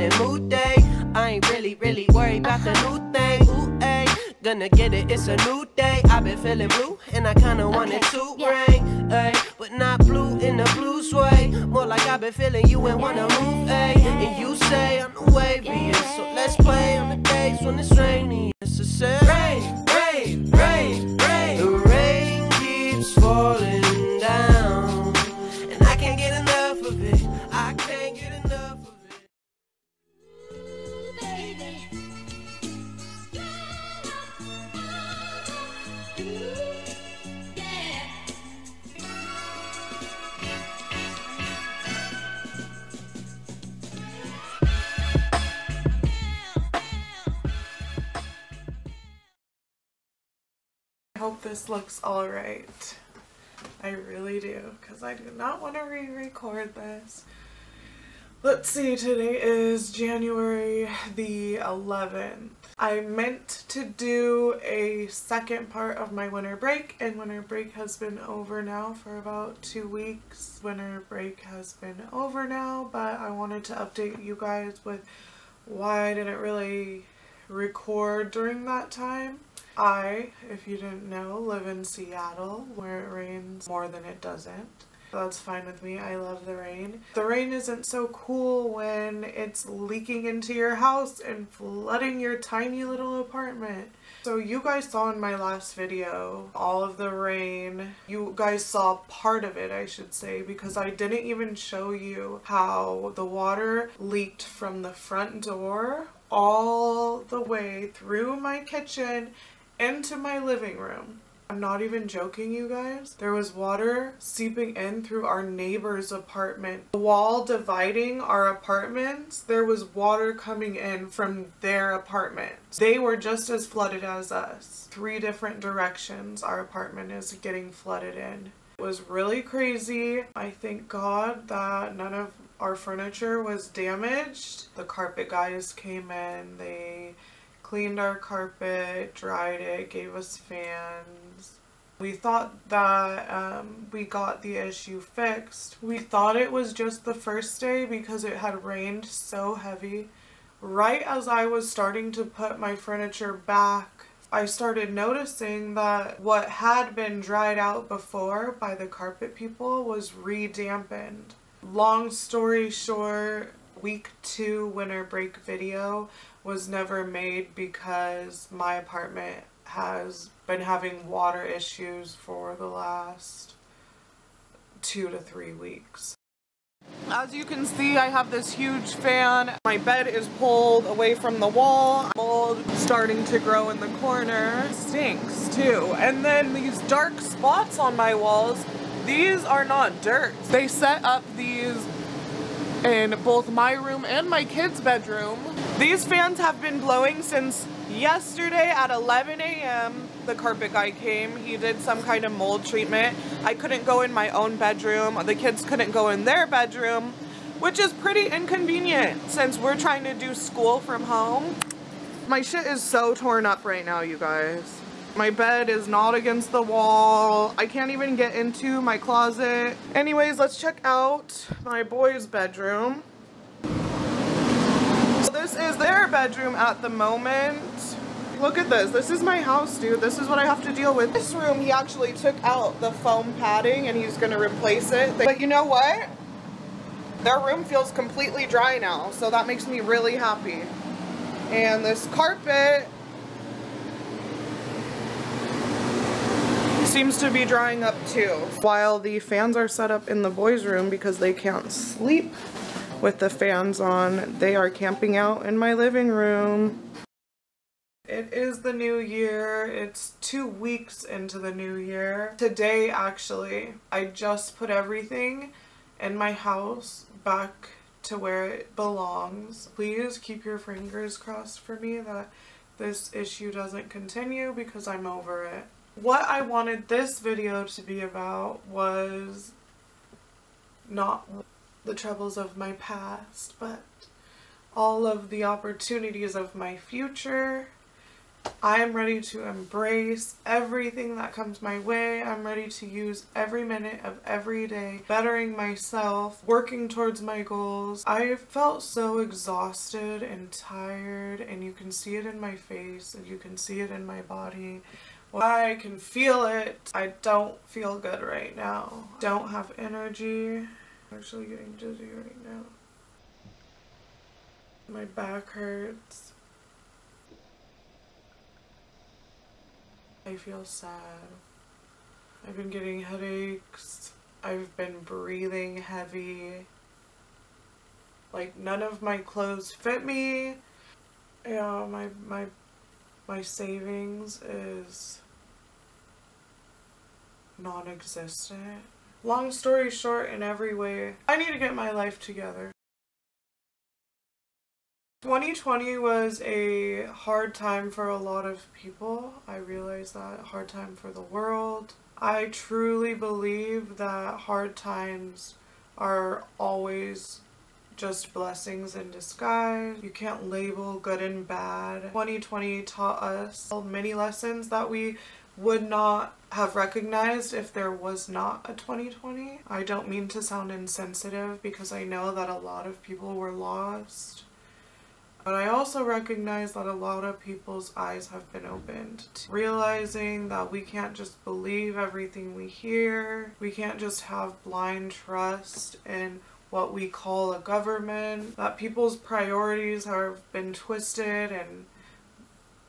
feeling mood day. I ain't really worried about the new thing. Ooh, ay, gonna get it, it's a new day. I've been feeling blue, and I kinda want it to rain, ay, but not blue in the blues way. More like I've been feeling you and wanna move, ay. And you say I'm the waviest, so let's play on the days when it's rainy. It's a say, rain, rain, rain, rain. The rain keeps falling down, and I can't get enough of it. I can't get enough of it. I hope this looks alright. I really do, because I do not want to re-record this. Let's see, today is January the 11th. I meant to do a second part of my winter break, and winter break has been over now for about 2 weeks. Winter break has been over now, but I wanted to update you guys with why I didn't really record during that time. I, if you didn't know, live in Seattle where it rains more than it doesn't. That's fine with me. I love the rain. The rain isn't so cool when it's leaking into your house and flooding your tiny little apartment. So you guys saw in my last video all of the rain. You guys saw part of it, I should say, because I didn't even show you how the water leaked from the front door all the way through my kitchen into my living room. I'm not even joking, you guys. There was water seeping in through our neighbor's apartment. The wall dividing our apartments, there was water coming in from their apartment. They were just as flooded as us. 3 different directions our apartment is getting flooded in. It was really crazy. I thank God that none of our furniture was damaged. The carpet guys came in, they cleaned our carpet, dried it, gave us fans. We thought that we got the issue fixed. We thought it was just the first day because it had rained so heavy. Right as I was starting to put my furniture back, I started noticing that what had been dried out before by the carpet people was re-dampened. Long story short, week 2 winter break video was never made because my apartment has been having water issues for the last 2 to 3 weeks. As you can see, I have this huge fan. My bed is pulled away from the wall. Mold starting to grow in the corner. It stinks too. And then these dark spots on my walls, these are not dirt. They set up these in both my room and my kids' bedroom. These fans have been blowing since yesterday at 11 a.m. The carpet guy came. He did some kind of mold treatment. I couldn't go in my own bedroom. The kids couldn't go in their bedroom, which is pretty inconvenient since we're trying to do school from home. My shit is so torn up right now, you guys. My bed is not against the wall. I can't even get into my closet. Anyways, let's check out my boys' bedroom. So this is their bedroom at the moment. Look at this. This is my house, dude. This is what I have to deal with. This room, he actually took out the foam padding and he's gonna replace it. But you know what? Their room feels completely dry now, so that makes me really happy. And this carpet seems to be drying up too. While the fans are set up in the boys' room because they can't sleep with the fans on, they are camping out in my living room. It is the new year. It's 2 weeks into the new year. Today, actually, I just put everything in my house back to where it belongs. Please keep your fingers crossed for me that this issue doesn't continue because I'm over it. What I wanted this video to be about was not the troubles of my past, but all of the opportunities of my future I am ready to embrace everything that comes my way. I'm ready to use every minute of every day, bettering myself, working towards my goals. I felt so exhausted and tired, and you can see it in my face and you can see it in my body. I can feel it. I don't feel good right now. Don't have energy. I'm actually getting dizzy right now. My back hurts. I feel sad. I've been getting headaches. I've been breathing heavy. Like, none of my clothes fit me. Yeah, my savings is non-existent. Long story short, in every way, I need to get my life together. 2020 was a hard time for a lot of people. I realize that. Hard time for the world. I truly believe that hard times are always just blessings in disguise. You can't label good and bad. 2020 taught us many lessons that we would not have recognized if there was not a 2020. I don't mean to sound insensitive because I know that a lot of people were lost. But I also recognize that a lot of people's eyes have been opened to realizing that we can't just believe everything we hear. We can't just have blind trust in what we call a government. That people's priorities have been twisted and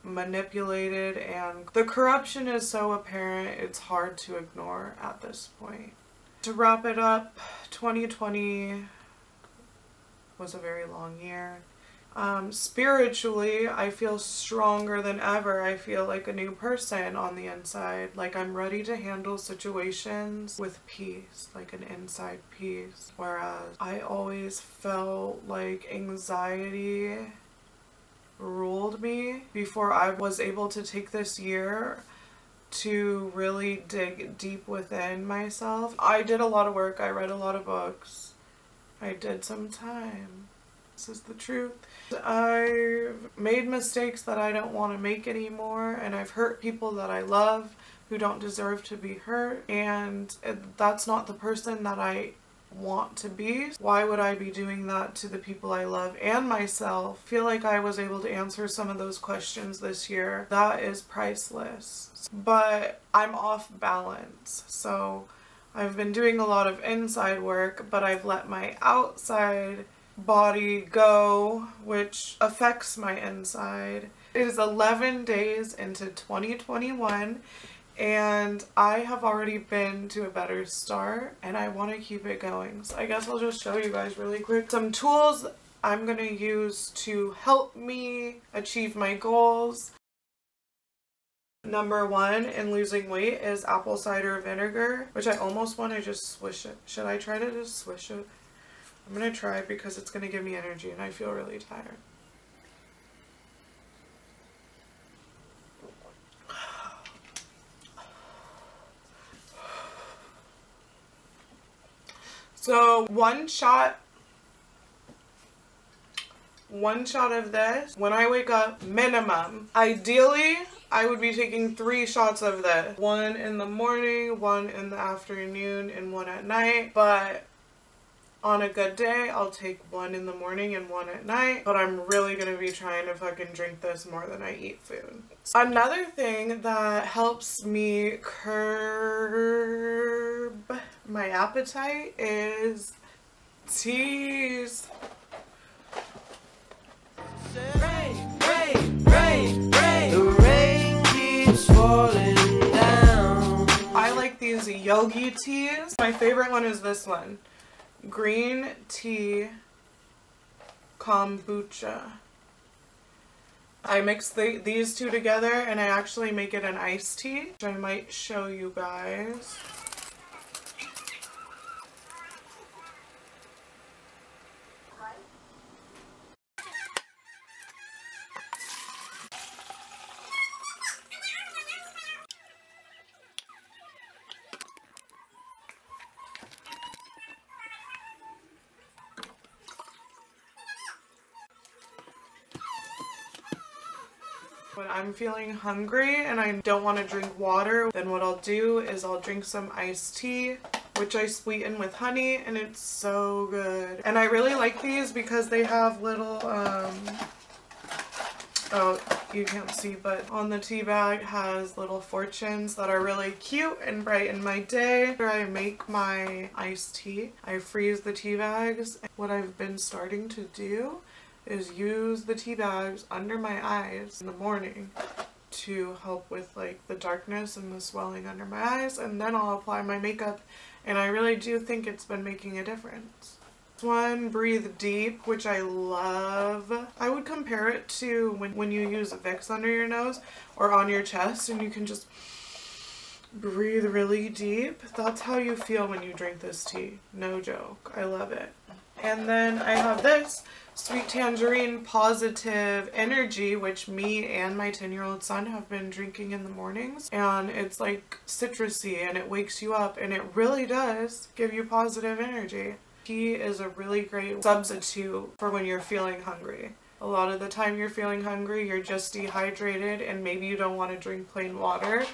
manipulated, and the corruption is so apparent it's hard to ignore at this point. To wrap it up, 2020 was a very long year. Spiritually, I feel stronger than ever. I feel like a new person on the inside. Like I'm ready to handle situations with peace, like an inside peace. Whereas I always felt like anxiety ruled me before I was able to take this year to really dig deep within myself. I did a lot of work. I read a lot of books. I did some time. This is the truth. I've made mistakes that I don't want to make anymore, and I've hurt people that I love who don't deserve to be hurt, and that's not the person that I want to be. Why would I be doing that to the people I love and myself? I feel like I was able to answer some of those questions this year. That is priceless. But I'm off balance, so I've been doing a lot of inside work, but I've let my outside body go, which affects my inside. It is 11 days into 2021 and I have already been to a better start and I want to keep it going. So I guess I'll just show you guys really quick some tools I'm going to use to help me achieve my goals. Number one in losing weight is apple cider vinegar, which I almost want to just swish it. Should I try to just swish it? I'm gonna try because it's gonna give me energy and I feel really tired. So one shot of this when I wake up, minimum. Ideally, I would be taking 3 shots of this. 1 in the morning, 1 in the afternoon, and 1 at night. But on a good day, I'll take 1 in the morning and 1 at night, but I'm really gonna be trying to fucking drink this more than I eat food. Another thing that helps me curb my appetite is teas. Rain, rain, rain, rain. The rain keeps falling down. I like these yogi teas. My favorite one is this one. Green tea kombucha. I mix these two together and I actually make it an iced tea, which I might show you guys. When I'm feeling hungry and I don't want to drink water, then what I'll do is I'll drink some iced tea, which I sweeten with honey, and it's so good. And I really like these because they have little, oh, you can't see, but on the tea bag has little fortunes that are really cute and brighten my day. After I make my iced tea, I freeze the tea bags. What I've been starting to do is use the tea bags under my eyes in the morning to help with like the darkness and the swelling under my eyes, and then I'll apply my makeup, and I really do think it's been making a difference. This one, Breathe Deep, which I love. I would compare it to when you use Vicks under your nose or on your chest and you can just breathe really deep. That's how you feel when you drink this tea. No joke. I love it. And then I have this Sweet Tangerine Positive Energy, which me and my 10-year-old son have been drinking in the mornings. And it's like citrusy and it wakes you up, and it really does give you positive energy. Tea is a really great substitute for when you're feeling hungry. A lot of the time you're feeling hungry, you're just dehydrated, and maybe you don't want to drink plain water.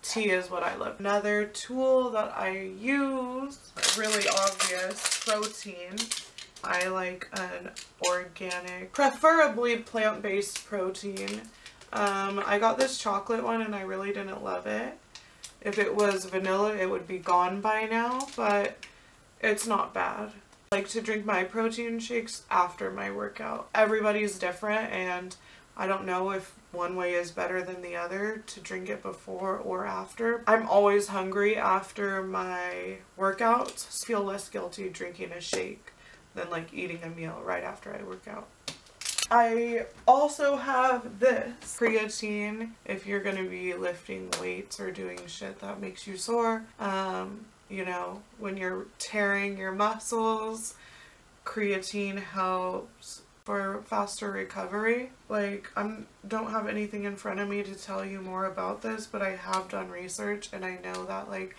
Tea is what I love. Another tool that I use, really obvious, protein. I like an organic, preferably plant-based protein. I got this chocolate one and I really didn't love it. If it was vanilla, it would be gone by now, but it's not bad. I like to drink my protein shakes after my workout. Everybody's different, and I don't know if one way is better than the other to drink it before or after. I'm always hungry after my workouts. I feel less guilty drinking a shake than like eating a meal right after I work out. I also have this creatine if you're gonna be lifting weights or doing shit that makes you sore. You know, when you're tearing your muscles, creatine helps for faster recovery. Like, don't have anything in front of me to tell you more about this, but I have done research and I know that like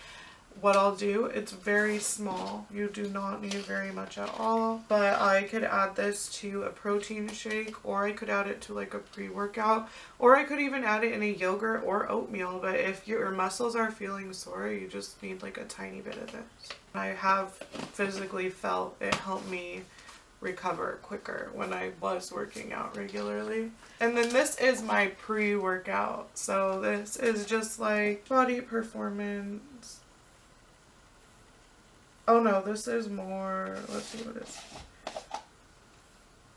what I'll do, it's very small. You do not need very much at all, but I could add this to a protein shake, or I could add it to like a pre-workout, or I could even add it in a yogurt or oatmeal. But if your muscles are feeling sore, you just need like a tiny bit of this. I have physically felt it help me recover quicker when I was working out regularly. And then this is my pre-workout. So this is just like body performance. Oh no, this is more, let's see what it is.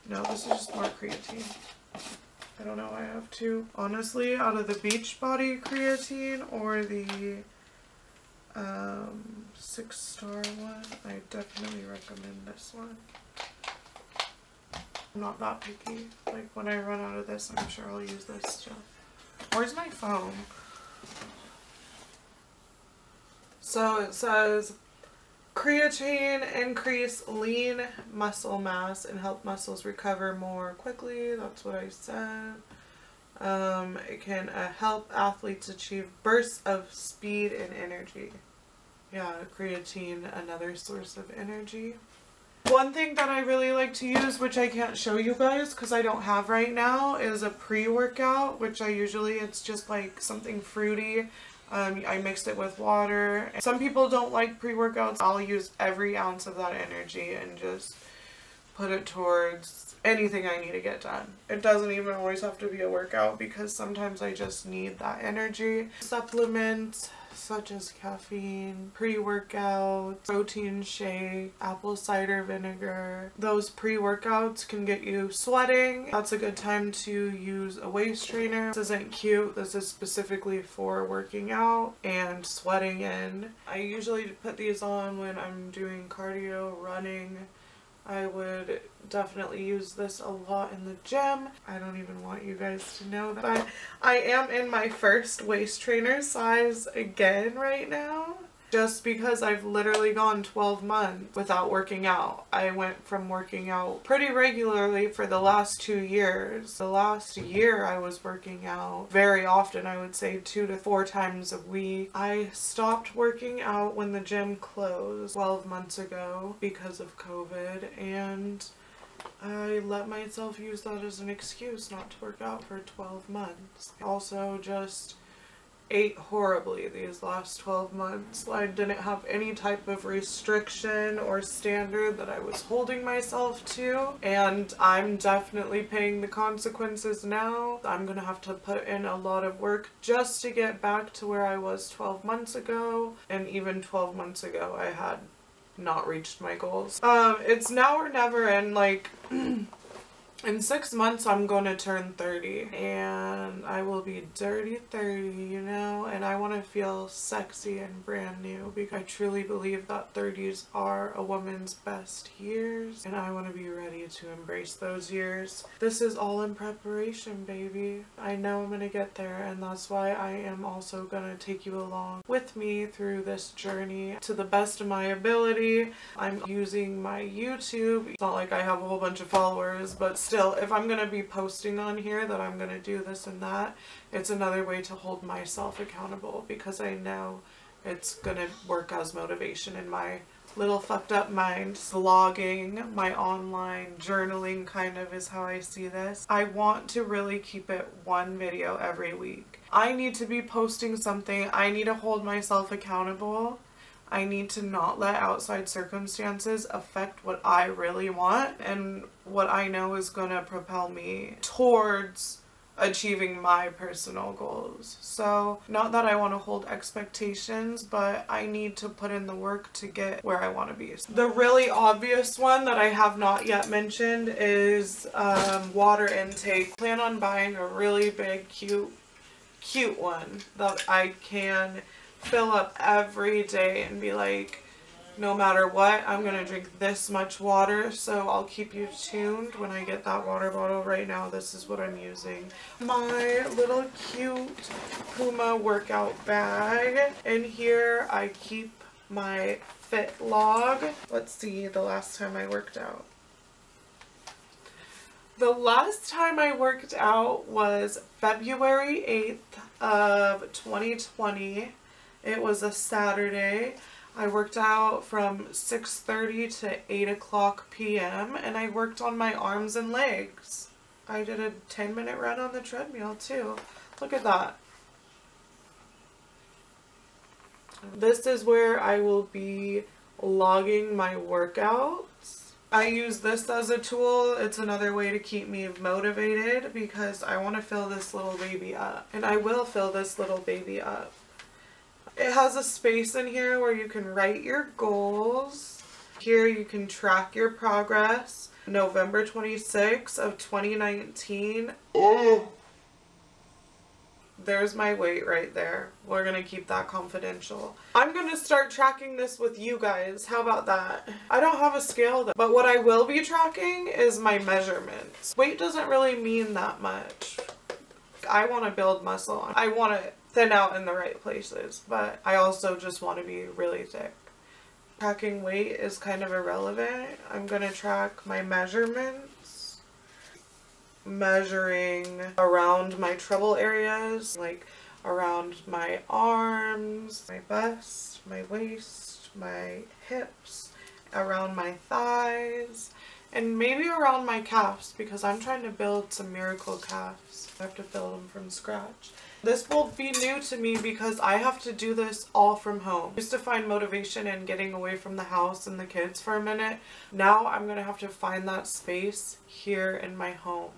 No, this is just more creatine. I don't know, I have two. Honestly, out of the Beachbody creatine or the 6-star one, I definitely recommend this one. I'm not that picky. Like, when I run out of this, I'm sure I'll use this too. Where's my phone? So it says, creatine increase lean muscle mass and help muscles recover more quickly. That's what I said. It can help athletes achieve bursts of speed and energy. Yeah, creatine, another source of energy. One thing that I really like to use, which I can't show you guys because I don't have right now, is a pre-workout, which I usually, it's just like something fruity. I mixed it with water. Some people don't like pre-workouts. I'll use every ounce of that energy and just put it towards anything I need to get done. It doesn't even always have to be a workout because sometimes I just need that energy. Supplements such as caffeine, pre-workouts, protein shake, apple cider vinegar. Those pre-workouts can get you sweating. That's a good time to use a waist trainer. This isn't cute. This is specifically for working out and sweating in. I usually put these on when I'm doing cardio, running. I would definitely use this a lot in the gym. I don't even want you guys to know that. But I am in my first waist trainer size again right now. Just because I've literally gone 12 months without working out. I went from working out pretty regularly for the last 2 years. The last year I was working out very often, I would say 2 to 4 times a week. I stopped working out when the gym closed 12 months ago because of COVID, and I let myself use that as an excuse not to work out for 12 months. I also just ate horribly these last 12 months. I didn't have any type of restriction or standard that I was holding myself to, and I'm definitely paying the consequences now. I'm gonna have to put in a lot of work just to get back to where I was 12 months ago, and even 12 months ago I had not reached my goals. It's now or never, and like in 6 months, I'm going to turn 30, and I will be dirty 30, you know, and I want to feel sexy and brand new, because I truly believe that 30s are a woman's best years, and I want to be ready to embrace those years. This is all in preparation, baby. I know I'm going to get there, and that's why I am also going to take you along with me through this journey to the best of my ability. I'm using my YouTube. It's not like I have a whole bunch of followers, but still, if I'm going to be posting on here that I'm going to do this and that, it's another way to hold myself accountable, because I know it's going to work as motivation in my little fucked up mind. Vlogging, my online journaling kind of is how I see this. I want to really keep it one video every week. I need to be posting something. I need to hold myself accountable. I need to not let outside circumstances affect what I really want and what I know is going to propel me towards achieving my personal goals. So, not that I want to hold expectations, but I need to put in the work to get where I want to be. The really obvious one that I have not yet mentioned is water intake. Plan on buying a really big, cute one that I can fill up every day and be like, no matter what, I'm gonna drink this much water. So I'll keep you tuned when I get that water bottle. Right now, this is what I'm using. My little cute Puma workout bag. In here, I keep my fit log. Let's see the last time I worked out. The last time I worked out was February 8th of 2020. It was a Saturday. I worked out from 6:30 to 8 o'clock p.m. and I worked on my arms and legs. I did a 10-minute run on the treadmill too. Look at that. This is where I will be logging my workouts. I use this as a tool. It's another way to keep me motivated, because I want to fill this little baby up. And I will fill this little baby up. It has a space in here where you can write your goals. Here you can track your progress. November 26th of 2019. Oh! There's my weight right there. We're gonna keep that confidential. I'm gonna start tracking this with you guys. How about that? I don't have a scale though, but what I will be tracking is my measurements. Weight doesn't really mean that much. I want to build muscle. I want to thin out in the right places, but I also just want to be really thick. Tracking weight is kind of irrelevant. I'm going to track my measurements, measuring around my trouble areas, like around my arms, my bust, my waist, my hips, around my thighs, and maybe around my calves, because I'm trying to build some miracle calves. I have to build them from scratch. This will be new to me because I have to do this all from home. I used to find motivation in getting away from the house and the kids for a minute. Now I'm going to have to find that space here in my home.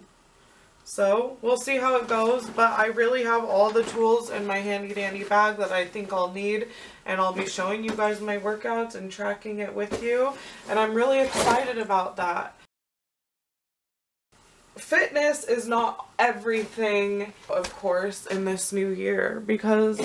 So we'll see how it goes, but I really have all the tools in my handy dandy bag that I think I'll need, and I'll be showing you guys my workouts and tracking it with you, and I'm really excited about that. Fitness is not everything, of course, in this new year, because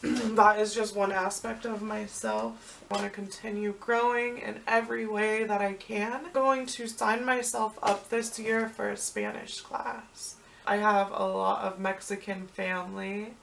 that is just one aspect of myself. I want to continue growing in every way that I can. I'm going to sign myself up this year for a Spanish class. I have a lot of Mexican family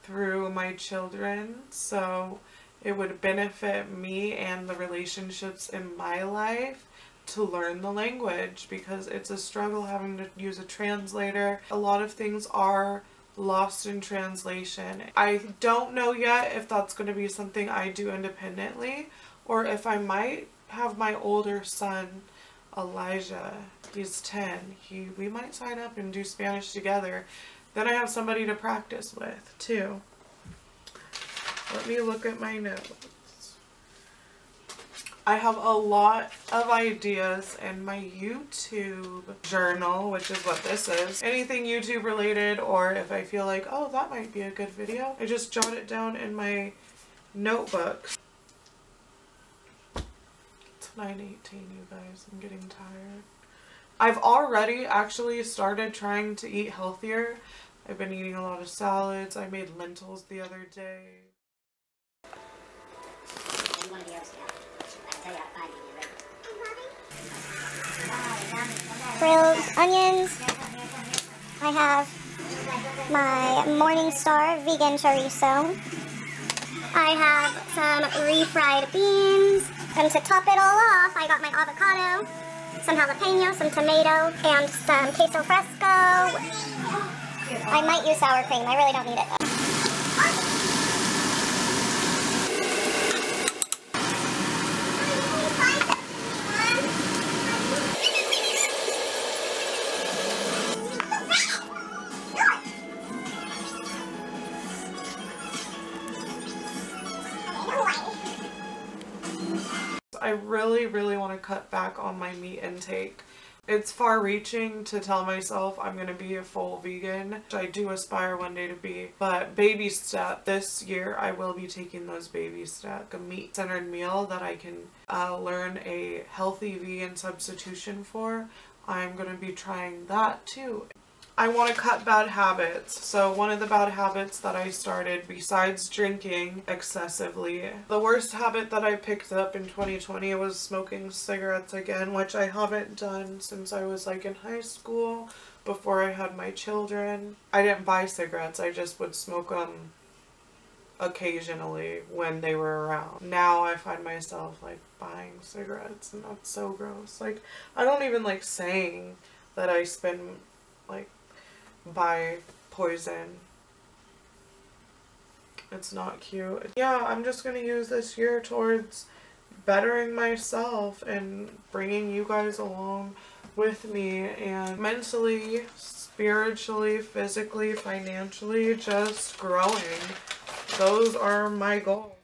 through my children, so it would benefit me and the relationships in my life to learn the language, because it's a struggle having to use a translator. A lot of things are lost in translation. I don't know yet if that's going to be something I do independently, or if I might have my older son Elijah, he's 10. We might sign up and do Spanish together. Then I have somebody to practice with too. Let me look at my notes. I have a lot of ideas in my YouTube journal, which is what this is. Anything YouTube related, or if I feel like, oh, that might be a good video, I just jot it down in my notebook. It's 9:18, you guys. I'm getting tired. I've already actually started trying to eat healthier. I've been eating a lot of salads. I made lentils the other day. Grilled onions. I have my Morningstar vegan chorizo. I have some refried beans. And to top it all off, I got my avocado, some jalapeno, some tomato, and some queso fresco. I might use sour cream. I really don't need it though. I really want to cut back on my meat intake. It's far-reaching to tell myself I'm going to be a full vegan, which I do aspire one day to be, but baby step, this year I will be taking those baby steps. A meat-centered meal that I can learn a healthy vegan substitution for. I'm going to be trying that too. I want to cut bad habits. So one of the bad habits that I started, besides drinking excessively, the worst habit that I picked up in 2020 was smoking cigarettes again, which I haven't done since I was like in high school, before I had my children. I didn't buy cigarettes, I just would smoke them occasionally when they were around. Now I find myself like buying cigarettes, and that's so gross. Like, I don't even like saying that I spend like buy poison. It's not cute. Yeah, I'm just gonna use this year towards bettering myself and bringing you guys along with me, and mentally, spiritually, physically, financially, just growing. Those are my goals.